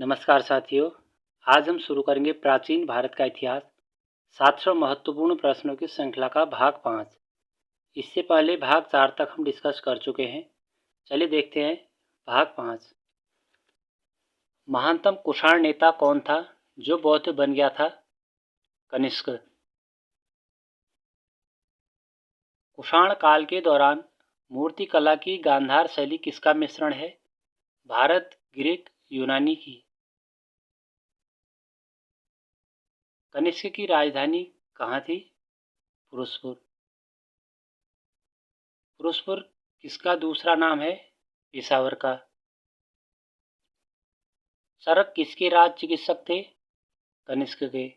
नमस्कार साथियों। आज हम शुरू करेंगे प्राचीन भारत का इतिहास 700 महत्वपूर्ण प्रश्नों की श्रृंखला का भाग 5। इससे पहले भाग 4 तक हम डिस्कस कर चुके हैं। चलिए देखते हैं भाग 5। महानतम कुषाण नेता कौन था जो बौद्ध बन गया था? कनिष्क। कुषाण काल के दौरान मूर्ति कला की गांधार शैली किसका मिश्रण है? भारत, ग्रीक, यूनानी की। कनिष्क की राजधानी कहाँ थी? पुरुषपुर। पुरुषपुर किसका दूसरा नाम है? पेशावर का। चरक किसके राज चिकित्सक थे? कनिष्क के।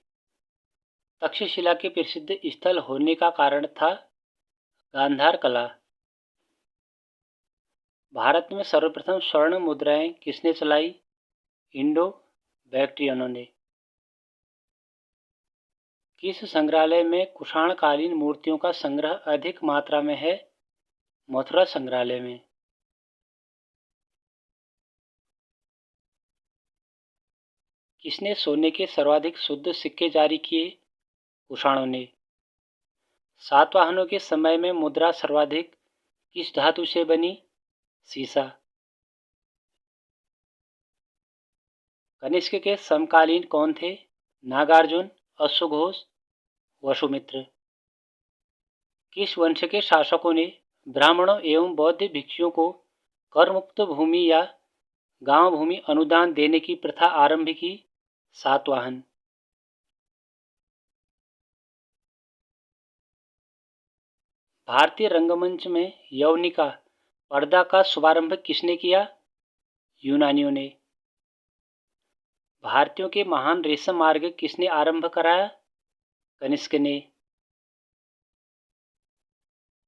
तक्षशिला के प्रसिद्ध स्थल होने का कारण था गांधार कला। भारत में सर्वप्रथम स्वर्ण मुद्राएं किसने चलाई? इंडो बैक्ट्रियनों ने। किस संग्रहालय में कुषाणकालीन मूर्तियों का संग्रह अधिक मात्रा में है? मथुरा संग्रहालय में। किसने सोने के सर्वाधिक शुद्ध सिक्के जारी किए? कुषाणों ने। सातवाहनों के समय में मुद्रा सर्वाधिक किस धातु से बनी? सीसा। कनिष्क के समकालीन कौन थे? नागार्जुन, अश्वघोष, वसुमित्र। किस वंश के शासकों ने ब्राह्मणों एवं बौद्ध भिक्षुओं को करमुक्त भूमि या गांव भूमि अनुदान देने की प्रथा आरंभ की? सातवाहन। भारतीय रंगमंच में यवनिका पर्दा का शुभारंभ किसने किया? यूनानियों ने। भारतीयों के महान रेशम मार्ग किसने आरंभ कराया? कनिष्क ने।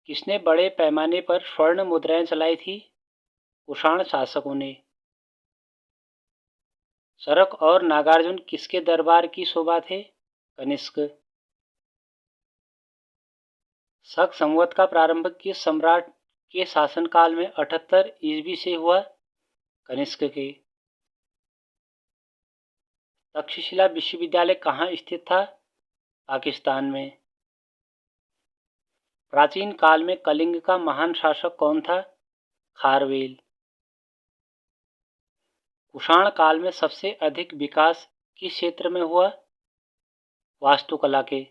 किसने बड़े पैमाने पर स्वर्ण मुद्राएं चलाई थी? कुषाण शासकों ने। चरक और नागार्जुन किसके दरबार की शोभा थे? कनिष्क। शक संवत का प्रारंभ किस सम्राट के शासनकाल में 78 ईस्वी से हुआ? कनिष्क के। तक्षशिला विश्वविद्यालय कहाँ स्थित था? पाकिस्तान में। प्राचीन काल में कलिंग का महान शासक कौन था? खारवेल। कुषाण काल में सबसे अधिक विकास किस क्षेत्र में हुआ? वास्तुकला के।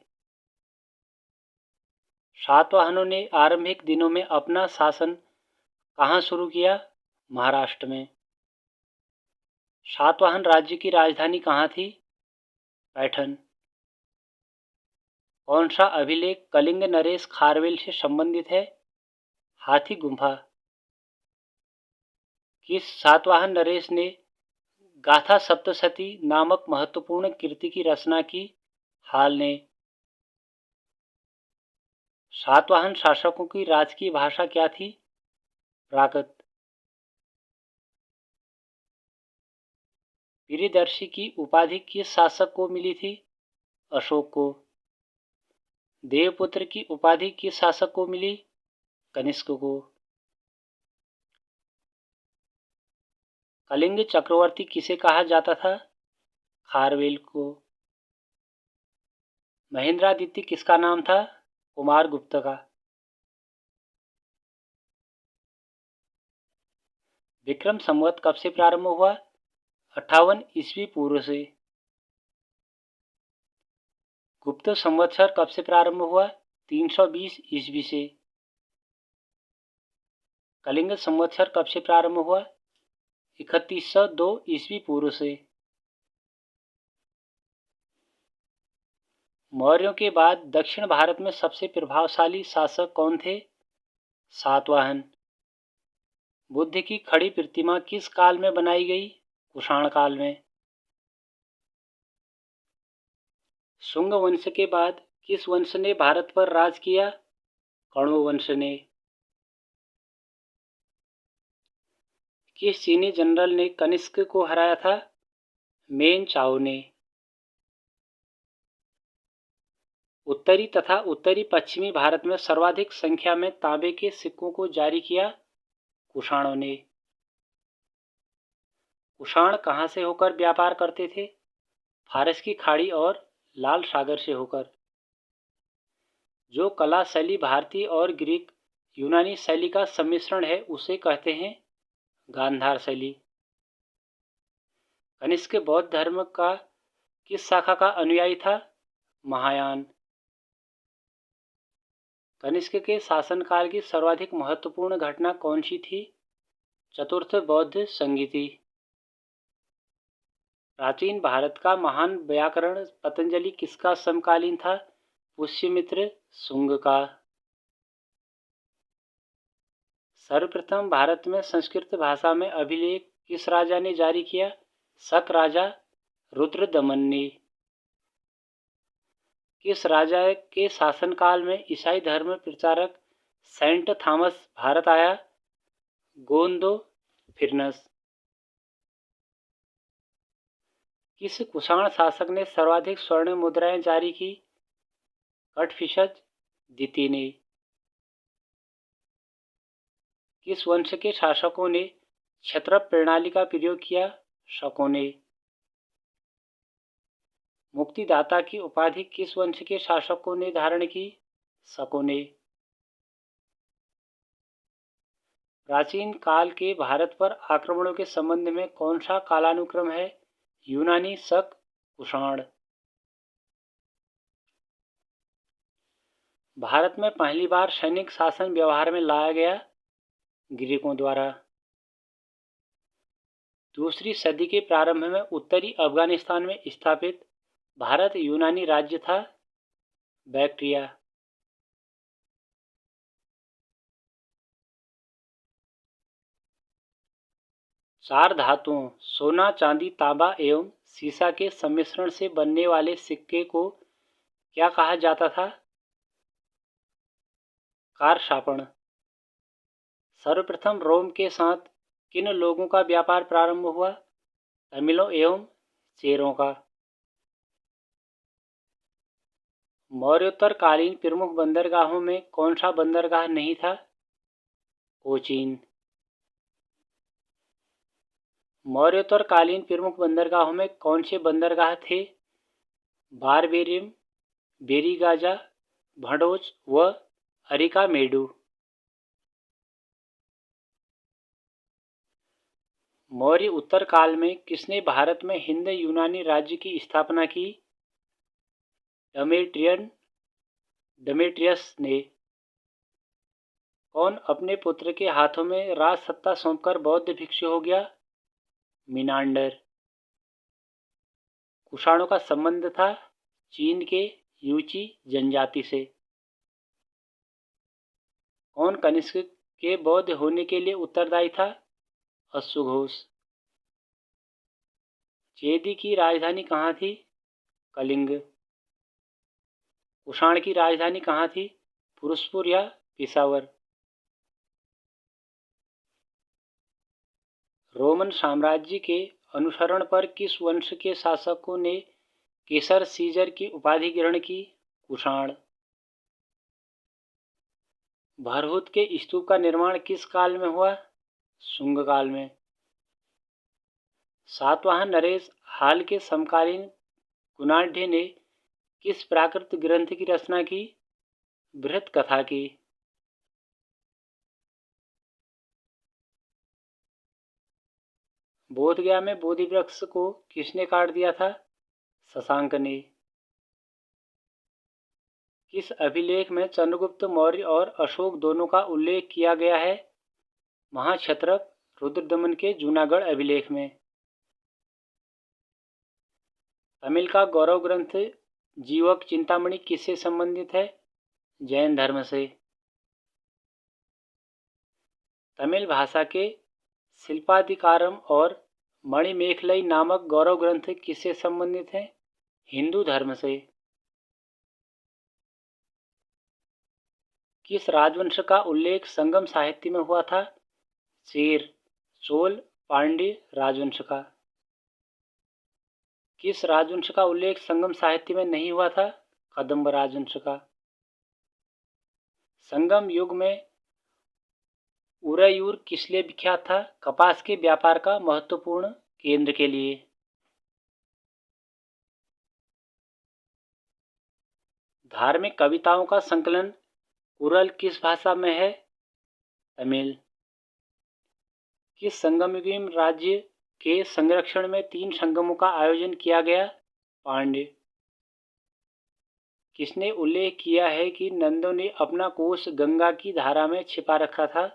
सातवाहनों ने आरंभिक दिनों में अपना शासन कहाँ शुरू किया? महाराष्ट्र में। सातवाहन राज्य की राजधानी कहाँ थी? पैठन। कौन सा अभिलेख कलिंग नरेश खारवेल से संबंधित है? हाथी गुम्फा। किस सातवाहन नरेश ने गाथा सप्तशती नामक महत्वपूर्ण कृति की रचना की? हाल ने। सातवाहन शासकों की राजकीय भाषा क्या थी? प्राकृत। प्रियदर्शी की उपाधि किस शासक को मिली थी? अशोक को। देवपुत्र की उपाधि किस शासक को मिली? कनिष्क को। कलिंग चक्रवर्ती किसे कहा जाता था? खारवेल को। महेंद्रादित्य किसका नाम था? कुमार गुप्त का। विक्रम संवत कब से प्रारंभ हुआ? 58 ईस्वी पूर्व से। गुप्त संवत्सर कब से प्रारंभ हुआ? 320 ईस्वी से। कलिंग संवत्सर कब से प्रारंभ हुआ? 3102 ईस्वी पूर्व से। मौर्यों के बाद दक्षिण भारत में सबसे प्रभावशाली शासक कौन थे? सातवाहन। बुद्ध की खड़ी प्रतिमा किस काल में बनाई गई? कुषाण काल में। शुंग वंश के बाद किस वंश ने भारत पर राज किया? कण्व वंश ने। किस चीनी जनरल ने कनिष्क को हराया था? मेन चाओ ने। उत्तरी तथा उत्तरी पश्चिमी भारत में सर्वाधिक संख्या में तांबे के सिक्कों को जारी किया? कुषाणों ने। कुषाण कहाँ से होकर व्यापार करते थे? फारस की खाड़ी और लाल सागर से होकर। जो कला शैली भारतीय और ग्रीक यूनानी शैली का सम्मिश्रण है उसे कहते हैं गांधार शैली। कनिष्क बौद्ध धर्म का किस शाखा का अनुयायी था? महायान। कनिष्क के शासनकाल की सर्वाधिक महत्वपूर्ण घटना कौन सी थी? चतुर्थ बौद्ध संगीति। प्राचीन भारत का महान व्याकरण पतंजलि किसका समकालीन था? पुष्यमित्र शुंग का। सर्वप्रथम भारत में संस्कृत भाषा में अभिलेख किस राजा ने जारी किया? शक राजा रुद्रदमन ने। किस राजा के शासनकाल में ईसाई धर्म प्रचारक सेंट थॉमस भारत आया? गोंदो फिरनस। किस कुषाण शासक ने सर्वाधिक स्वर्ण मुद्राएं जारी की? कटफिशज द्वितीय ने। किस वंश के शासकों ने क्षत्रप प्रणाली का प्रयोग किया? शकों ने। मुक्तिदाता की उपाधि किस वंश के शासकों ने धारण की? शकों ने। प्राचीन काल के भारत पर आक्रमणों के संबंध में कौन सा कालानुक्रम है? यूनानी, शक, कुषाण। भारत में पहली बार सैनिक शासन व्यवहार में लाया गया? ग्रीकों द्वारा। दूसरी सदी के प्रारंभ में उत्तरी अफगानिस्तान में स्थापित भारत यूनानी राज्य था? बैक्ट्रिया। चार धातुओं सोना, चांदी, तांबा एवं सीसा के सम्मिश्रण से बनने वाले सिक्के को क्या कहा जाता था? कारशापण। सर्वप्रथम रोम के साथ किन लोगों का व्यापार प्रारंभ हुआ? तमिलों एवं चेरों का। मौर्योत्तरकालीन प्रमुख बंदरगाहों में कौन सा बंदरगाह नहीं था? कोचीन। मौर्योत्तरकालीन प्रमुख बंदरगाहों में कौन से बंदरगाह थे? बारबेरियम, बेरीगाजा, भड़ोच व अरिकामेडु। मौर्य उत्तर काल में किसने भारत में हिंद यूनानी राज्य की स्थापना की? डेमेट्रियस ने। कौन अपने पुत्र के हाथों में राज सत्ता सौंपकर बौद्ध भिक्षु हो गया? मिनांडर। कुषाणों का संबंध था चीन के यूची जनजाति से। कौन कनिष्क के बौद्ध होने के लिए उत्तरदायी था? अश्वघोष। चेदी की राजधानी कहाँ थी? कलिंग। कुषाण की राजधानी कहाँ थी? फिरोजपुर या पेशावर। रोमन साम्राज्य के अनुसरण पर किस वंश के शासकों ने केसर सीजर की उपाधि ग्रहण की? कुषाण। भरहुत के स्तूप का निर्माण किस काल में हुआ? शुंग काल में। सातवाहन नरेश हाल के समकालीन गुणाढ़ ने किस प्राकृत ग्रंथ की रचना की? बृहत कथा की। बोधगया में बोधि वृक्ष को किसने काट दिया था? शशांक ने। किस अभिलेख में चंद्रगुप्त मौर्य और अशोक दोनों का उल्लेख किया गया है? महाक्षत्रप रुद्रदमन के जूनागढ़ अभिलेख में। तमिल का गौरव ग्रंथ जीवक चिंतामणि किससे संबंधित है? जैन धर्म से। तमिल भाषा के शिल्पाधिकारम और मणिमेखलई नामक गौरव ग्रंथ किससे संबंधित हैं? हिंदू धर्म से। किस राजवंश का उल्लेख संगम साहित्य में हुआ था? चेर, चोल, पांड्य राजवंश का। किस राजवंश का उल्लेख संगम साहित्य में नहीं हुआ था? कदंब राजवंश का। संगम युग में उरयूर किस लिए विख्यात था? कपास के व्यापार का महत्वपूर्ण केंद्र के लिए। धार्मिक कविताओं का संकलन कुरल किस भाषा में है? तमिल। किस संगमयुगीन राज्य के संरक्षण में 3 संगमों का आयोजन किया गया? पांड्य। किसने उल्लेख किया है कि नंदों ने अपना कोष गंगा की धारा में छिपा रखा था?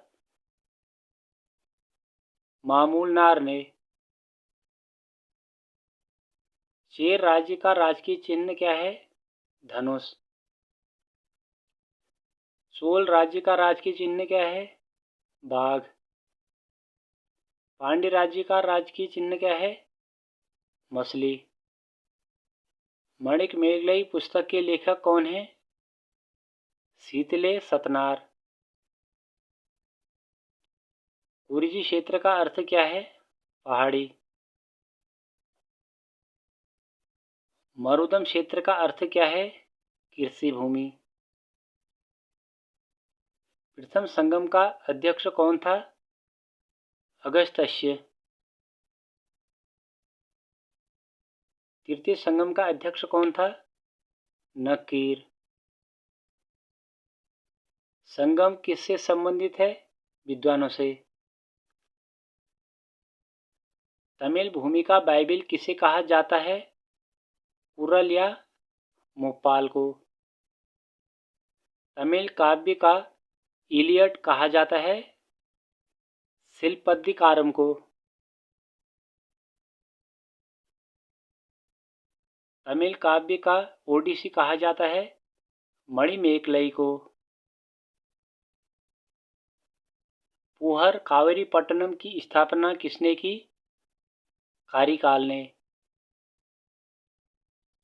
मामूलनार ने। चेर राज्य का राजकीय चिन्ह क्या है? धनुष। चोल राज्य का राजकीय चिन्ह क्या है? बाघ। पांड्य राज्य का राजकीय चिन्ह क्या है? मछली। मणिक मेघलई पुस्तक के लेखक कौन हैं? शीतले सतनार। कुरिजी क्षेत्र का अर्थ क्या है? पहाड़ी। मरुदम क्षेत्र का अर्थ क्या है? कृषि भूमि। प्रथम संगम का अध्यक्ष कौन था? अगस्त्य। तृतीय संगम का अध्यक्ष कौन था? नकीर। संगम किससे संबंधित है? विद्वानों से। तमिल भूमि का बाइबिल किसे कहा जाता है? कुरल या मुप्पाल को। तमिल काव्य का इलियड कहा जाता है? सिलपद्दिकारम को। तमिल काव्य का ओडिसी कहा जाता है? मणिमेकलई को। पुहर कावेरीपट्टनम की स्थापना किसने की? कारिकाल ने।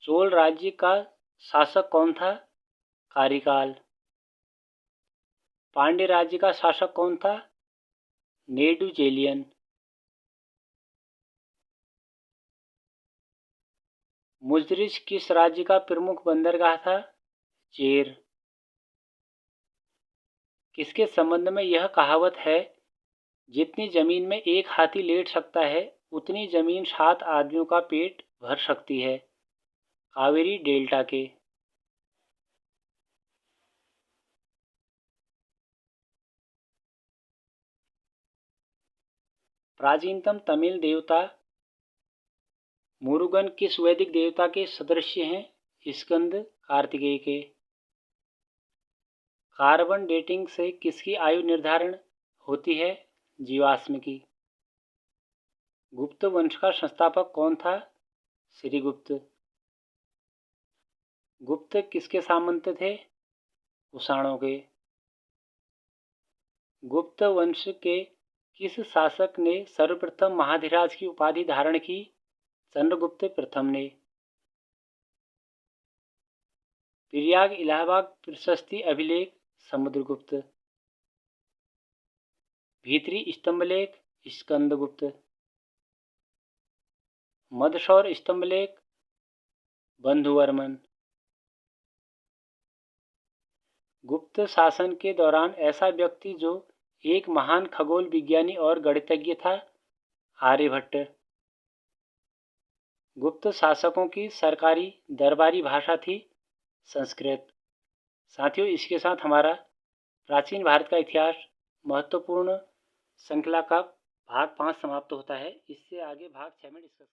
चोल राज्य का शासक कौन था? कारिकाल। पांड्य राज्य का शासक कौन था? नेडुचेलियन। मुजरिज किस राज्य का प्रमुख बंदरगाह था? चेर। किसके संबंध में यह कहावत है, जितनी जमीन में एक हाथी लेट सकता है उतनी जमीन 7 आदमियों का पेट भर सकती है? कावेरी डेल्टा के। प्राचीनतम तमिल देवता मुरुगन किस वैदिक देवता के सदृश्य हैं? स्कंद कार्तिकेय के। कार्बन डेटिंग से किसकी आयु निर्धारण होती है? जीवाश्म की। गुप्त वंश का संस्थापक कौन था? श्रीगुप्त। गुप्त किसके सामंत थे? कुषाणों के। गुप्त वंश के किस शासक ने सर्वप्रथम महाधिराज की उपाधि धारण की? चंद्रगुप्त प्रथम ने। प्रयाग इलाहाबाद प्रशस्ति अभिलेख समुद्रगुप्त। भीतरी स्तंभलेख स्कंदगुप्त। मदसौर स्तंभलेख बंधुवर्मन। गुप्त शासन के दौरान ऐसा व्यक्ति जो एक महान खगोल विज्ञानी और गणितज्ञ था? आर्यभट्ट। गुप्त शासकों की सरकारी दरबारी भाषा थी संस्कृत। साथियों, इसके साथ हमारा प्राचीन भारत का इतिहास महत्वपूर्ण श्रृंखला का भाग 5 समाप्त होता है। इससे आगे भाग 6 में डिस्कस